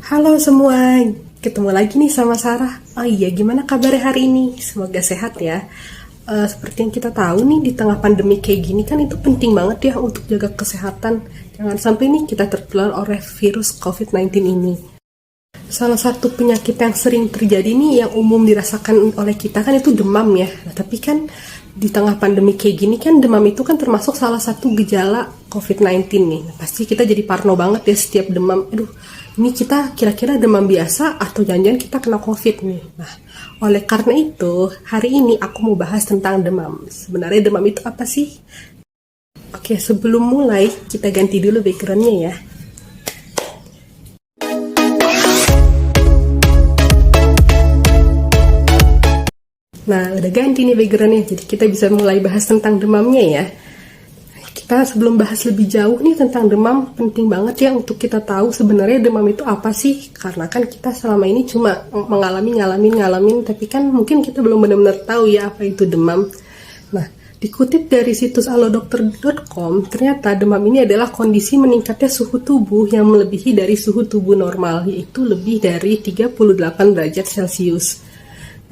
Halo semua, ketemu lagi nih sama Sarah. Oh iya, gimana kabarnya hari ini? Semoga sehat ya. Seperti yang kita tahu nih, di tengah pandemi kayak gini kan itu penting banget ya untuk jaga kesehatan. Jangan sampai nih kita tertular oleh virus COVID-19 ini. Salah satu penyakit yang sering terjadi nih, yang umum dirasakan oleh kita kan itu demam ya. Nah, tapi kan di tengah pandemi kayak gini kan demam itu kan termasuk salah satu gejala COVID-19 nih. Nah, pasti kita jadi parno banget ya setiap demam. Aduh, ini kita kira-kira demam biasa atau jangan-jangan kita kena COVID nih. Nah, oleh karena itu, hari ini aku mau bahas tentang demam. Sebenarnya demam itu apa sih? Oke, sebelum mulai, kita ganti dulu backgroundnya ya. Nah, udah ganti nih backgroundnya, jadi kita bisa mulai bahas tentang demamnya ya. Kita sebelum bahas lebih jauh nih tentang demam, penting banget ya untuk kita tahu sebenarnya demam itu apa sih. Karena kan kita selama ini cuma ngalamin, tapi kan mungkin kita belum benar-benar tahu ya apa itu demam. Nah, dikutip dari situs alodokter.com, ternyata demam ini adalah kondisi meningkatnya suhu tubuh yang melebihi dari suhu tubuh normal, yaitu lebih dari 38 derajat Celcius.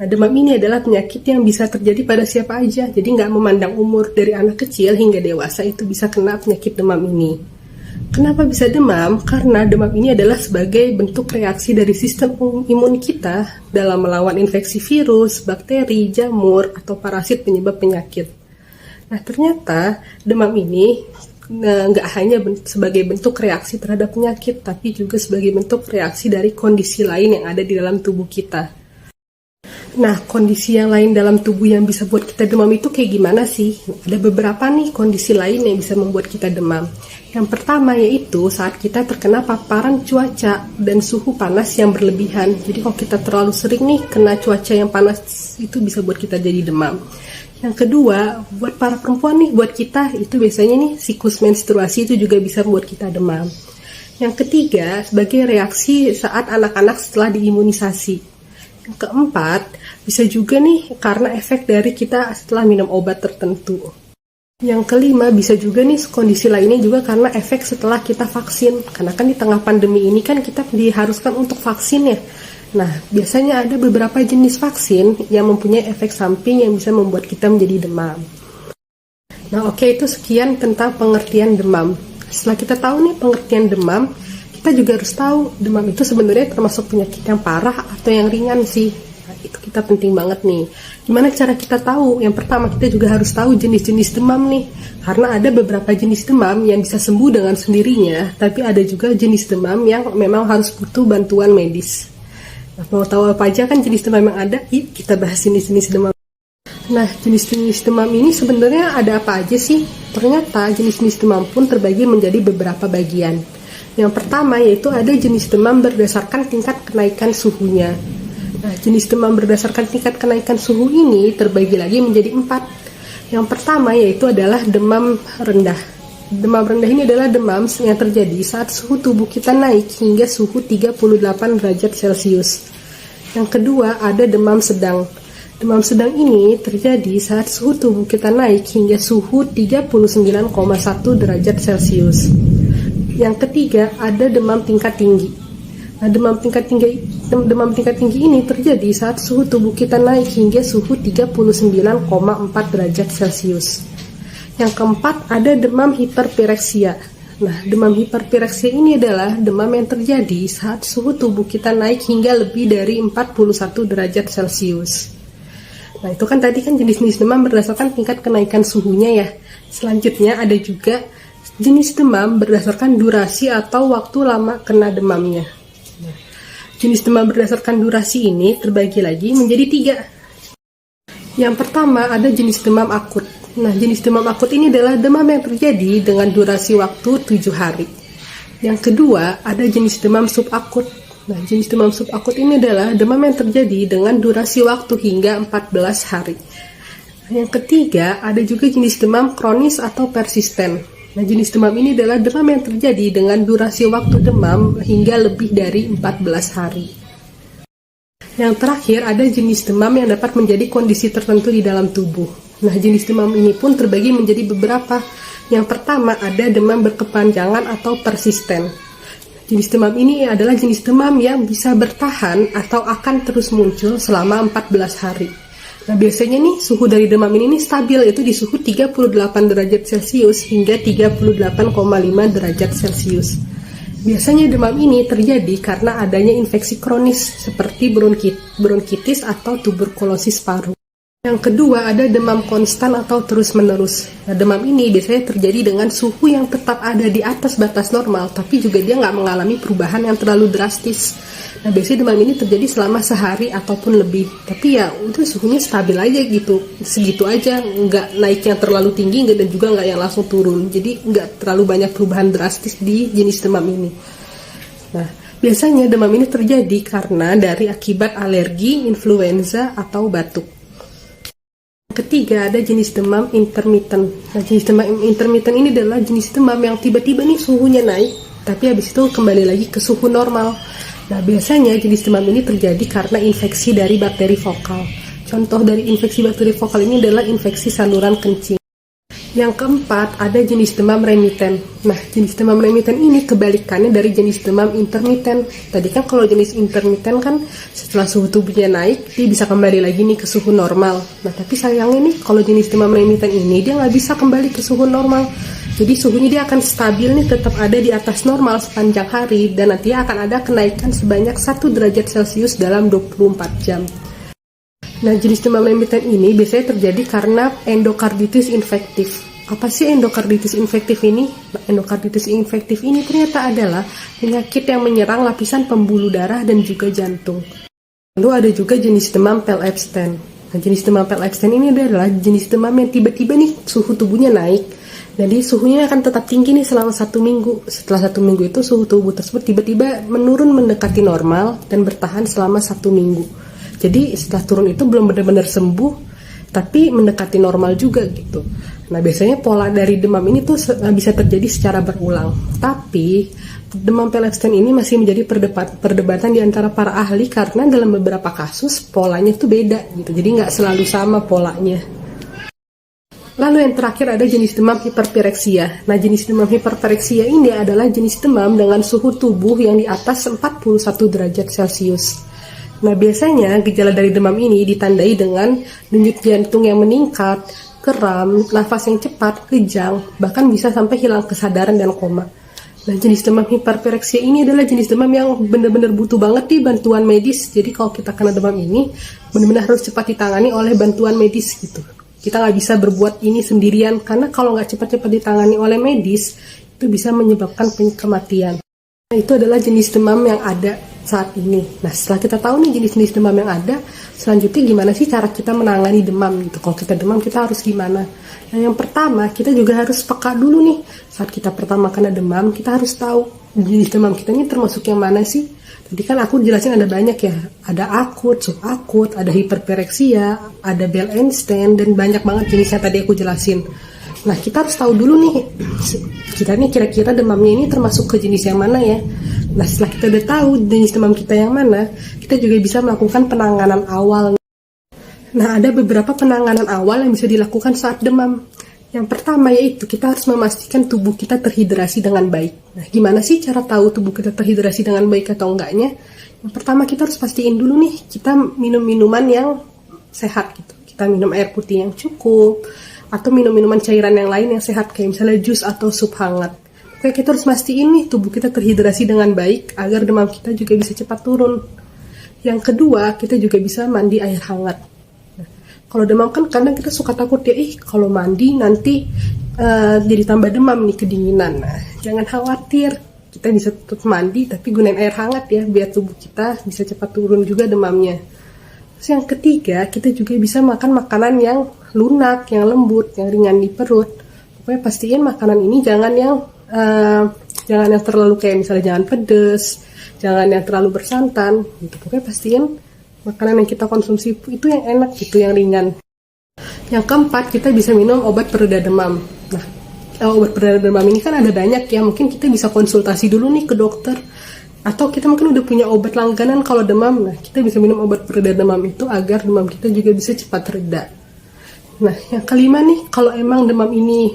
Nah, demam ini adalah penyakit yang bisa terjadi pada siapa aja, jadi nggak memandang umur, dari anak kecil hingga dewasa itu bisa kena penyakit demam ini. Kenapa bisa demam? Karena demam ini adalah sebagai bentuk reaksi dari sistem imun kita dalam melawan infeksi virus, bakteri, jamur, atau parasit penyebab penyakit. Nah, ternyata demam ini nggak hanya sebagai bentuk reaksi terhadap penyakit, tapi juga sebagai bentuk reaksi dari kondisi lain yang ada di dalam tubuh kita. Nah, kondisi yang lain dalam tubuh yang bisa buat kita demam itu kayak gimana sih? Ada beberapa nih kondisi lain yang bisa membuat kita demam. Yang pertama yaitu saat kita terkena paparan cuaca dan suhu panas yang berlebihan. Jadi kalau kita terlalu sering nih kena cuaca yang panas, itu bisa buat kita jadi demam. Yang kedua, buat para perempuan nih, buat kita itu biasanya nih siklus menstruasi itu juga bisa membuat kita demam. Yang ketiga, sebagai reaksi saat anak-anak setelah diimunisasi. Yang keempat, bisa juga nih karena efek dari kita setelah minum obat tertentu. Yang kelima, bisa juga nih kondisi lainnya juga karena efek setelah kita vaksin. Karena kan di tengah pandemi ini kan kita diharuskan untuk vaksin ya. Nah, biasanya ada beberapa jenis vaksin yang mempunyai efek samping yang bisa membuat kita menjadi demam. Nah, oke, itu sekian tentang pengertian demam. Setelah kita tahu nih pengertian demam, kita juga harus tahu demam itu sebenarnya termasuk penyakit yang parah atau yang ringan sih. Nah, itu kita penting banget nih. Gimana cara kita tahu? Yang pertama, kita juga harus tahu jenis-jenis demam nih. Karena ada beberapa jenis demam yang bisa sembuh dengan sendirinya, tapi ada juga jenis demam yang memang harus butuh bantuan medis. Nah, mau tahu apa aja kan jenis demam yang ada? Yuk kita bahas jenis-jenis demam. Nah, jenis-jenis demam ini sebenarnya ada apa aja sih? Ternyata jenis-jenis demam pun terbagi menjadi beberapa bagian. Yang pertama yaitu ada jenis demam berdasarkan tingkat kenaikan suhunya. Nah, jenis demam berdasarkan tingkat kenaikan suhu ini terbagi lagi menjadi 4. Yang pertama yaitu adalah demam rendah. Demam rendah ini adalah demam yang terjadi saat suhu tubuh kita naik hingga suhu 38 derajat Celcius. Yang kedua ada demam sedang. Demam sedang ini terjadi saat suhu tubuh kita naik hingga suhu 39,1 derajat Celcius. Yang ketiga ada demam tingkat tinggi. Nah, demam tingkat tinggi ini terjadi saat suhu tubuh kita naik hingga suhu 39,4 derajat Celcius. Yang keempat ada demam hiperpireksia. Nah, demam hiperpireksia ini adalah demam yang terjadi saat suhu tubuh kita naik hingga lebih dari 41 derajat Celcius. Nah, itu kan tadi kan jenis-jenis demam berdasarkan tingkat kenaikan suhunya ya. Selanjutnya ada juga jenis demam berdasarkan durasi atau waktu lama kena demamnya. Nah, jenis demam berdasarkan durasi ini terbagi lagi menjadi 3. Yang pertama ada jenis demam akut. Nah, jenis demam akut ini adalah demam yang terjadi dengan durasi waktu 7 hari. Yang kedua ada jenis demam subakut. Nah, jenis demam subakut ini adalah demam yang terjadi dengan durasi waktu hingga 14 hari. Yang ketiga ada juga jenis demam kronis atau persisten. Nah, jenis demam ini adalah demam yang terjadi dengan durasi waktu demam hingga lebih dari 14 hari. Yang terakhir ada jenis demam yang dapat menjadi kondisi tertentu di dalam tubuh. Nah, jenis demam ini pun terbagi menjadi beberapa. Yang pertama ada demam berkepanjangan atau persisten. jenis demam ini adalah jenis demam yang bisa bertahan atau akan terus muncul selama 14 hari. Nah, biasanya nih suhu dari demam ini stabil, itu di suhu 38 derajat Celcius hingga 38,5 derajat Celcius. Biasanya demam ini terjadi karena adanya infeksi kronis seperti bronkitis atau tuberkulosis paru. Yang kedua ada demam konstan atau terus-menerus. Nah, demam ini biasanya terjadi dengan suhu yang tetap ada di atas batas normal, tapi juga dia nggak mengalami perubahan yang terlalu drastis. Nah, biasanya demam ini terjadi selama sehari ataupun lebih. Tapi ya udah suhunya stabil aja gitu, segitu aja, nggak naik yang terlalu tinggi dan juga nggak yang langsung turun. Jadi nggak terlalu banyak perubahan drastis di jenis demam ini. Nah, biasanya demam ini terjadi karena dari akibat alergi, influenza, atau batuk. Ketiga ada jenis demam intermittent. Nah, jenis demam intermittent ini adalah jenis demam yang tiba-tiba nih suhunya naik, tapi habis itu kembali lagi ke suhu normal. Nah, biasanya jenis demam ini terjadi karena infeksi dari bakteri vokal. Contoh dari infeksi bakteri vokal ini adalah infeksi saluran kencing. Yang keempat, ada jenis demam remiten. Nah, jenis demam remiten ini kebalikannya dari jenis demam intermiten. Tadi kan kalau jenis intermiten kan setelah suhu tubuhnya naik, dia bisa kembali lagi nih ke suhu normal. Nah, tapi sayangnya nih, kalau jenis demam remiten ini, dia nggak bisa kembali ke suhu normal. Jadi suhunya dia akan stabil nih, tetap ada di atas normal sepanjang hari, dan nantinya akan ada kenaikan sebanyak 1 derajat Celcius dalam 24 jam. Nah, jenis demam remiten ini biasanya terjadi karena endokarditis infektif. Apa sih endokarditis infektif ini? Nah, endokarditis infektif ini ternyata adalah penyakit yang menyerang lapisan pembuluh darah dan juga jantung. Lalu ada juga jenis demam Pell-Epstein. Nah, jenis demam Pell-Epstein ini adalah jenis demam yang tiba-tiba nih suhu tubuhnya naik. Jadi suhunya akan tetap tinggi nih selama 1 minggu. Setelah 1 minggu itu suhu tubuh tersebut tiba-tiba menurun mendekati normal dan bertahan selama 1 minggu. Jadi setelah turun itu belum benar-benar sembuh, tapi mendekati normal juga gitu. Nah, biasanya pola dari demam ini tuh bisa terjadi secara berulang. Tapi demam Pell-Epstein ini masih menjadi perdebatan di antara para ahli karena dalam beberapa kasus polanya tuh beda gitu. Jadi nggak selalu sama polanya. Lalu yang terakhir ada jenis demam hiperpireksia. Nah, jenis demam hiperpireksia ini adalah jenis demam dengan suhu tubuh yang di atas 41 derajat Celcius. Nah, biasanya gejala dari demam ini ditandai dengan denyut jantung yang meningkat, kram, nafas yang cepat, kejang, bahkan bisa sampai hilang kesadaran dan koma. Nah, jenis demam hiperpireksia ini adalah jenis demam yang benar-benar butuh banget nih bantuan medis. Jadi kalau kita kena demam ini, benar-benar harus cepat ditangani oleh bantuan medis gitu. Kita nggak bisa berbuat ini sendirian, karena kalau nggak cepat-cepat ditangani oleh medis, itu bisa menyebabkan kematian. Nah, itu adalah jenis demam yang ada saat ini. Nah, setelah kita tahu nih jenis-jenis demam yang ada, selanjutnya gimana sih cara kita menangani demam gitu. Kalau kita demam, kita harus gimana? Nah, yang pertama, kita juga harus peka dulu nih. Saat kita pertama kena demam, kita harus tahu jenis demam kita ini termasuk yang mana sih. Tadi kan aku jelasin ada banyak ya. Ada akut, subakut, ada hiperpireksia, ada Bell-Einstein, dan banyak banget jenisnya tadi aku jelasin. Nah, kita harus tahu dulu nih, kita nih kira-kira demamnya ini termasuk ke jenis yang mana ya. Nah, setelah kita udah tahu jenis demam kita yang mana, kita juga bisa melakukan penanganan awal. Nah, ada beberapa penanganan awal yang bisa dilakukan saat demam. Yang pertama yaitu kita harus memastikan tubuh kita terhidrasi dengan baik. Nah, gimana sih cara tahu tubuh kita terhidrasi dengan baik atau enggaknya? Yang pertama kita harus pastiin dulu nih, kita minum minuman yang sehat gitu. Kita minum air putih yang cukup, atau minum minuman cairan yang lain yang sehat kayak misalnya jus atau sup hangat. Oke, kita harus pastiin nih tubuh kita terhidrasi dengan baik agar demam kita juga bisa cepat turun. Yang kedua, kita juga bisa mandi air hangat. Nah, kalau demam kan kadang kita suka takut ya, kalau mandi nanti jadi tambah demam nih, kedinginan. Nah, jangan khawatir, kita bisa tetap mandi tapi gunain air hangat ya biar tubuh kita bisa cepat turun juga demamnya. Terus yang ketiga, kita juga bisa makan makanan yang lunak, yang lembut, yang ringan di perut. Pokoknya pastiin makanan ini jangan yang terlalu kayak misalnya jangan pedes, jangan yang terlalu bersantan gitu. Pokoknya pastiin makanan yang kita konsumsi itu yang enak gitu, yang ringan. Yang keempat, kita bisa minum obat pereda demam. Nah, obat pereda demam ini kan ada banyak ya, mungkin kita bisa konsultasi dulu nih ke dokter, atau kita mungkin udah punya obat langganan kalau demam. Nah, kita bisa minum obat pereda demam itu agar demam kita juga bisa cepat reda. Nah, yang kelima nih, kalau emang demam ini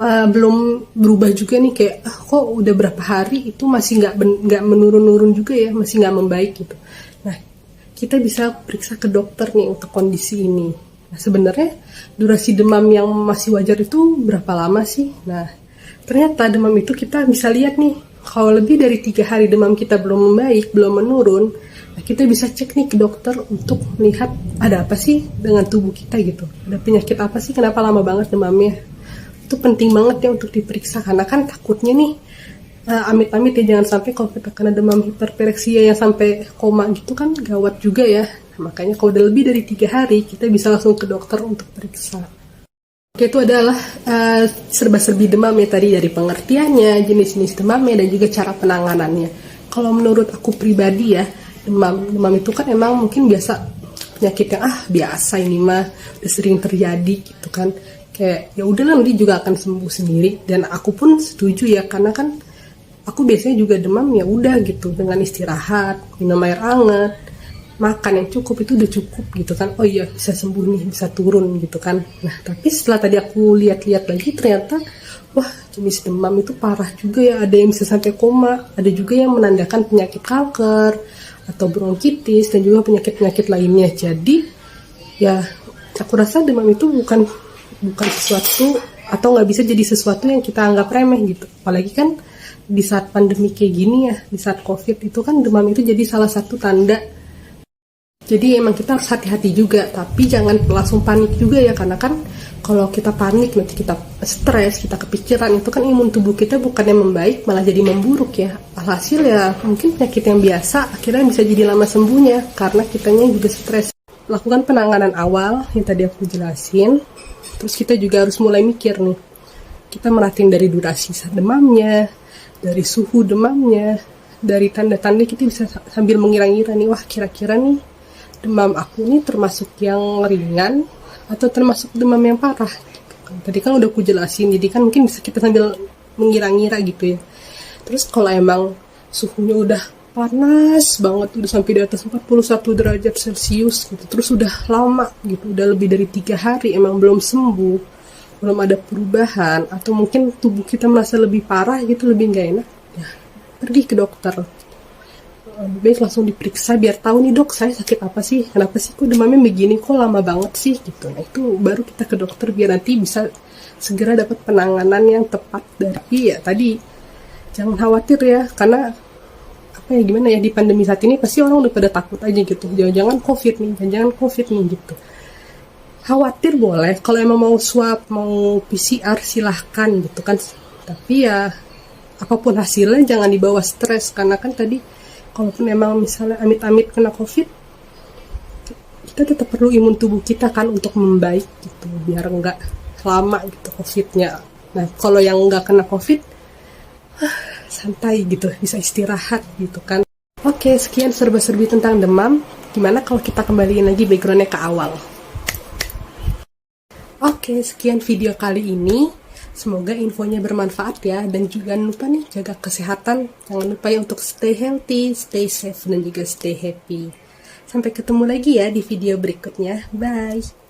belum berubah juga nih, kayak kok udah berapa hari itu masih nggak menurun-nurun juga ya, masih nggak membaik gitu. Nah, kita bisa periksa ke dokter nih untuk kondisi ini. Nah, sebenarnya durasi demam yang masih wajar itu berapa lama sih? Nah, ternyata demam itu kita bisa lihat nih, kalau lebih dari 3 hari demam kita belum membaik, belum menurun, nah kita bisa cek nih ke dokter untuk melihat ada apa sih dengan tubuh kita gitu. Ada penyakit apa sih, kenapa lama banget demamnya? Itu penting banget ya untuk diperiksa, karena kan takutnya nih amit-amit ya, jangan sampai kalau kita kena demam hiperpereksia yang sampai koma gitu kan gawat juga ya. Nah, makanya kalau udah lebih dari 3 hari kita bisa langsung ke dokter untuk periksa. Oke, itu adalah serba-serbi demam ya tadi, dari pengertiannya, jenis-jenis demamnya, dan juga cara penanganannya. Kalau menurut aku pribadi ya, demam itu kan emang mungkin biasa penyakit yang biasa ini mah udah sering terjadi gitu kan, kayak ya udahlah nanti juga akan sembuh sendiri. Dan aku pun setuju ya, karena kan aku biasanya juga demam ya udah gitu, dengan istirahat, minum air hangat, makan yang cukup itu udah cukup gitu kan. Oh iya, bisa sembuh nih, bisa turun gitu kan. Nah, tapi setelah tadi aku lihat-lihat lagi, ternyata wah, jenis demam itu parah juga ya. Ada yang bisa sampai koma, ada juga yang menandakan penyakit kanker atau bronkitis, dan juga penyakit-penyakit lainnya. Jadi ya aku rasa demam itu bukan sesuatu, atau nggak bisa jadi sesuatu yang kita anggap remeh gitu. Apalagi kan di saat pandemi kayak gini ya, di saat COVID itu kan demam itu jadi salah satu tanda. Jadi emang kita harus hati-hati juga, tapi jangan langsung panik juga ya, karena kan kalau kita panik, nanti kita stres, kita kepikiran, itu kan imun tubuh kita bukannya membaik, malah jadi memburuk ya. Alhasil ya mungkin penyakit yang biasa akhirnya bisa jadi lama sembuhnya, karena kitanya juga stres. Lakukan penanganan awal yang tadi aku jelasin. Terus kita juga harus mulai mikir nih, kita merhatiin dari durasi demamnya, dari suhu demamnya, dari tanda-tanda kita bisa sambil mengira-ngira nih, wah kira-kira nih demam aku ini termasuk yang ringan atau termasuk demam yang parah. Tadi kan udah aku jelasin, jadi kan mungkin bisa kita sambil mengira-ngira gitu ya. Terus kalau emang suhunya udah panas banget, udah sampai di atas 41 derajat Celcius gitu, terus udah lama gitu, udah lebih dari 3 hari emang belum sembuh, belum ada perubahan, atau mungkin tubuh kita merasa lebih parah gitu, lebih nggak enak, ya pergi ke dokter. Baik, langsung diperiksa biar tahu nih, dok saya sakit apa sih, kenapa sih kok demamnya begini, kok lama banget sih gitu. Nah itu baru kita ke dokter biar nanti bisa segera dapat penanganan yang tepat. Dari ya tadi jangan khawatir ya, karena apa ya, gimana ya, di pandemi saat ini pasti orang udah pada takut aja gitu, jangan-jangan covid nih gitu. Khawatir boleh, kalau emang mau swab, mau PCR silahkan gitu kan, tapi ya apapun hasilnya jangan dibawa stres, karena kan tadi kalaupun memang misalnya amit-amit kena COVID, kita tetap perlu imun tubuh kita kan untuk membaik gitu, biar nggak lama gitu COVID-nya. Nah, kalau yang nggak kena COVID, santai gitu, bisa istirahat gitu kan. Oke, sekian serba-serbi tentang demam. Gimana kalau kita kembaliin lagi background-nya ke awal? Oke, sekian video kali ini. Semoga infonya bermanfaat ya, dan juga jangan lupa nih jaga kesehatan. Jangan lupa ya untuk stay healthy, stay safe, dan juga stay happy. Sampai ketemu lagi ya di video berikutnya. Bye.